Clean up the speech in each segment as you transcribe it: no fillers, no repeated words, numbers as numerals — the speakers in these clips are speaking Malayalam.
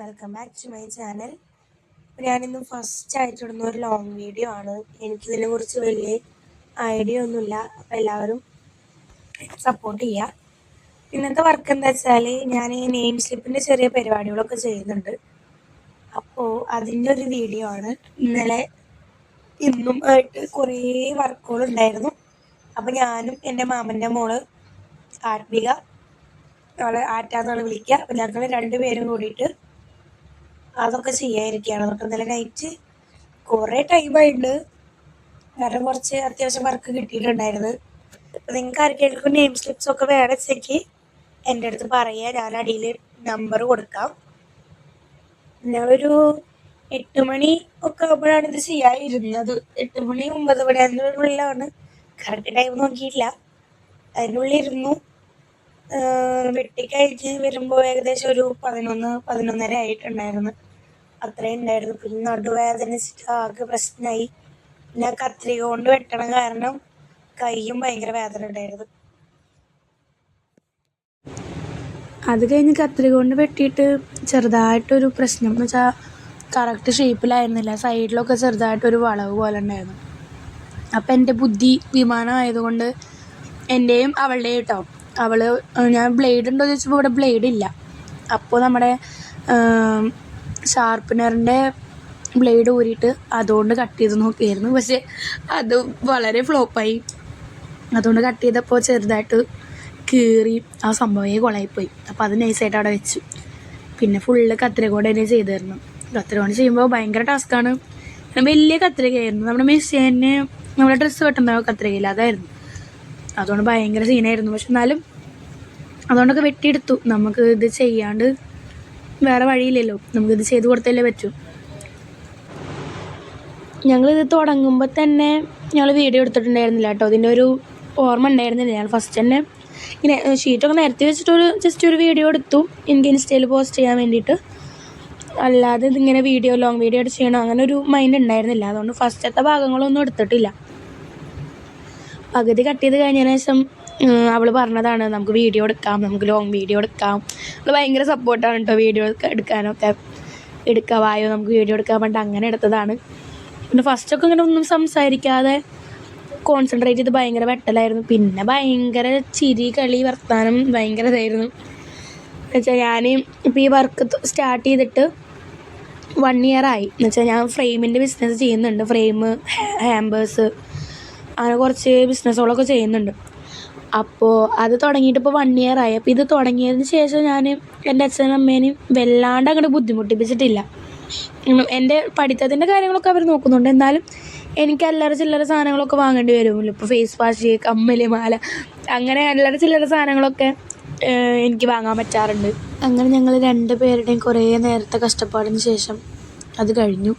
Welcome back to my channel. ഞാനിന്ന് ഫസ്റ്റ് ആയിട്ടിടുന്ന ഒരു ലോങ് വീഡിയോ ആണ്. എനിക്കിതിനെ കുറിച്ച് വലിയ ഐഡിയ ഒന്നുമില്ല. അപ്പോൾ എല്ലാവരും സപ്പോർട്ട് ചെയ്യുക. ഇന്നത്തെ വർക്ക് എന്താ വെച്ചാൽ ഞാൻ നെയിം സ്ലിപ്പിൻ്റെ ചെറിയ പരിപാടികളൊക്കെ ചെയ്യുന്നുണ്ട്. അപ്പോൾ അതിൻ്റെ ഒരു വീഡിയോ ആണ്. ഇന്നും ആയിട്ട് കുറേ വർക്കുകളുണ്ടായിരുന്നു. അപ്പോൾ ഞാനും എൻ്റെ മാമൻ്റെ മോള് ആത്മിക, അവളെ ആറ്റാന്നാണ് വിളിക്കുക. അപ്പം ഞങ്ങൾ രണ്ടുപേരും കൂടിയിട്ട് അതൊക്കെ ചെയ്യാതിരിക്കുകയാണ്. അതൊക്കെ ഇന്നലെ നൈറ്റ് കുറേ ടൈമായിട്ടുണ്ട്. കാരണം കുറച്ച് അത്യാവശ്യം വർക്ക് കിട്ടിയിട്ടുണ്ടായിരുന്നു. അപ്പം നിങ്ങൾക്ക് ആർക്കെങ്കിലും നെയിം സ്ലിപ്സ് ഒക്കെ വേണമെങ്കിൽ എൻ്റെ അടുത്ത് പറയുക. ഞാൻ അടിയിൽ നമ്പർ കൊടുക്കാം. ഞങ്ങളൊരു 8 മണി ഒക്കെ ആകുമ്പോഴാണ് ഇത് ചെയ്യാതിരുന്നത്. 8 മണി 9 മണി അതിനുള്ളിലാണ്. കറക്റ്റ് ടൈം നോക്കിയില്ല. അതിനുള്ളിൽ ഇരുന്നു. വെട്ടിക്കഴിഞ്ഞ് വരുമ്പോൾ ഏകദേശം ഒരു 11-11:30 ആയിട്ടുണ്ടായിരുന്നു. അത്രയും ഉണ്ടായിരുന്നു. പിന്നെ നടുവേദനിച്ചിട്ട് ആകെ പ്രശ്നമായി. പിന്നെ കത്രിക കൊണ്ട് വെട്ടണം കാരണം കൈയും ഭയങ്കര വേദന ഉണ്ടായിരുന്നു. അത് കഴിഞ്ഞ് കത്രിക കൊണ്ട് വെട്ടിയിട്ട് ചെറുതായിട്ടൊരു പ്രശ്നം എന്ന് വെച്ചാൽ കറക്റ്റ് ഷേപ്പിലായിരുന്നില്ല. സൈഡിലൊക്കെ ചെറുതായിട്ടൊരു വളവ് പോലെ ഉണ്ടായിരുന്നു. അപ്പം എൻ്റെ ബുദ്ധി വിമാനമായതുകൊണ്ട് എൻ്റെയും അവളുടെയും കേട്ടോ. ഞാൻ ബ്ലേഡ് ഉണ്ടോ എന്ന് ചോദിച്ചപ്പോൾ ഇവിടെ ബ്ലേഡ് ഇല്ല. അപ്പോൾ നമ്മുടെ ഷാർപ്പനറിൻ്റെ ബ്ലേഡ് ഊരിയിട്ട് അതുകൊണ്ട് കട്ട് ചെയ്ത് നോക്കിയായിരുന്നു. പക്ഷേ അത് വളരെ ഫ്ലോപ്പായി. അതുകൊണ്ട് കട്ട് ചെയ്തപ്പോൾ ചെറുതായിട്ട് കീറി ആ സംഭവമേ കുളമായിപ്പോയി. അപ്പോൾ അത് നൈസായിട്ട് അവിടെ വെച്ചു. പിന്നെ ഫുള്ള് കത്രിക കൊണ്ട് തന്നെ ചെയ്തിരുന്നു. കത്രിക കൊണ്ട് ചെയ്യുമ്പോൾ ഭയങ്കര ടാസ്ക്കാണ്. വലിയ കത്രികയായിരുന്നു. നമ്മുടെ മെഷീന് നമ്മുടെ ഡ്രസ്സ് വെട്ടുന്ന കത്രികയില്ല, അതായിരുന്നു. അതുകൊണ്ട് ഭയങ്കര സീനായിരുന്നു. പക്ഷെ എന്നാലും അതുകൊണ്ടൊക്കെ വെട്ടിയെടുത്തു. നമുക്ക് ഇത് ചെയ്യാണ്ട് വേറെ വഴിയില്ലല്ലോ. നമുക്കിത് ചെയ്ത് കൊടുത്തല്ലേ പറ്റൂ. ഞങ്ങളിത് തുടങ്ങുമ്പോൾ തന്നെ ഞങ്ങൾ വീഡിയോ എടുത്തിട്ടുണ്ടായിരുന്നില്ല കേട്ടോ. ഇതിൻ്റെ ഒരു ഓർമ്മ ഉണ്ടായിരുന്നില്ല. ഞങ്ങൾ ഫസ്റ്റ് തന്നെ ഇങ്ങനെ ഷീറ്റൊക്കെ നിരത്തി വെച്ചിട്ടൊരു ജസ്റ്റ് ഒരു വീഡിയോ എടുത്തു എനിക്ക് ഇൻസ്റ്റയിൽ പോസ്റ്റ് ചെയ്യാൻ വേണ്ടിയിട്ട്. അല്ലാതെ ഇതിങ്ങനെ ലോങ് വീഡിയോ ആയിട്ട് ചെയ്യണം അങ്ങനെ ഒരു മൈൻഡ് ഉണ്ടായിരുന്നില്ല. അതുകൊണ്ട് ഫസ്റ്റത്തെ ഭാഗങ്ങളൊന്നും എടുത്തിട്ടില്ല. പകുതി കട്ട് ചെയ്ത് കഴിഞ്ഞതിന് ശേഷം അവൾ പറഞ്ഞതാണ് നമുക്ക് വീഡിയോ എടുക്കാം, നമുക്ക് ലോങ് വീഡിയോ എടുക്കാം. അവൾ ഭയങ്കര സപ്പോർട്ടാണ് കേട്ടോ. വീഡിയോ എടുക്കാനൊക്കെ വായോ നമുക്ക് വീഡിയോ എടുക്കാൻ വേണ്ടി അങ്ങനെ എടുത്തതാണ്. പിന്നെ ഫസ്റ്റൊക്കെ ഇങ്ങനെ ഒന്നും സംസാരിക്കാതെ കോൺസെൻട്രേറ്റ് ചെയ്ത് ഭയങ്കര വെട്ടലായിരുന്നു. പിന്നെ ഭയങ്കര ചിരി കളി വർത്താനം ഭയങ്കര ഇതായിരുന്നു. എന്നുവെച്ചാൽ ഞാൻ ഇപ്പോൾ ഈ വർക്ക് സ്റ്റാർട്ട് ചെയ്തിട്ട് 1 year ആയി. എന്നുവെച്ചാൽ ഞാൻ ഫ്രെയിമിൻ്റെ ബിസിനസ് ചെയ്യുന്നുണ്ട്. ഫ്രെയിം, ഹാമ്പേഴ്സ് അങ്ങനെ കുറച്ച് ബിസിനസ്സുകളൊക്കെ ചെയ്യുന്നുണ്ട്. അപ്പോൾ അത് തുടങ്ങിയിട്ട് ഇപ്പോൾ 1 year ആയി. അപ്പോൾ ഇത് തുടങ്ങിയതിന് ശേഷം ഞാൻ എൻ്റെ അച്ഛനും അമ്മേനെയും വല്ലാണ്ട് അങ്ങോട്ട് ബുദ്ധിമുട്ടിപ്പിച്ചിട്ടില്ല. എൻ്റെ പഠിത്തത്തിൻ്റെ കാര്യങ്ങളൊക്കെ അവർ നോക്കുന്നുണ്ട്. എന്നാലും എനിക്ക് അല്ലറ ചില്ലറ സാധനങ്ങളൊക്കെ വാങ്ങേണ്ടി വരുമല്ലോ. ഇപ്പോൾ ഫേസ് വാഷ്, കമ്മൽ, മാല അങ്ങനെ അല്ലറ ചില്ലറ സാധനങ്ങളൊക്കെ എനിക്ക് വാങ്ങാൻ പറ്റാറുണ്ട്. അങ്ങനെ ഞങ്ങൾ 2 പേരുടെയും കുറേ നേരത്തെ കഷ്ടപ്പാടിന് ശേഷം അത് കഴിഞ്ഞു.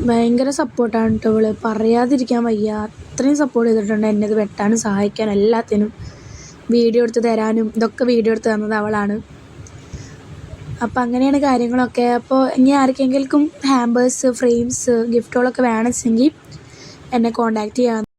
ഭയങ്കര സപ്പോർട്ടാണ് കേട്ടോ അവൾ. പറയാതിരിക്കാൻ വയ്യ. അത്രയും സപ്പോർട്ട് ചെയ്തിട്ടുണ്ട് എന്നെ ഇത് വെട്ടാനും സഹായിക്കാനും എല്ലാത്തിനും. വീഡിയോ എടുത്ത് തരാനും ഇതൊക്കെ വീഡിയോ എടുത്ത് തന്നത് അവളാണ്. അപ്പോൾ അങ്ങനെയാണ് കാര്യങ്ങളൊക്കെ. അപ്പോൾ ഇനി ആർക്കെങ്കിലും ഹാമ്പേഴ്സ്, ഫ്രെയിംസ്, ഗിഫ്റ്റുകളൊക്കെ വേണമെങ്കിൽ എന്നെ കോൺടാക്റ്റ് ചെയ്യാം.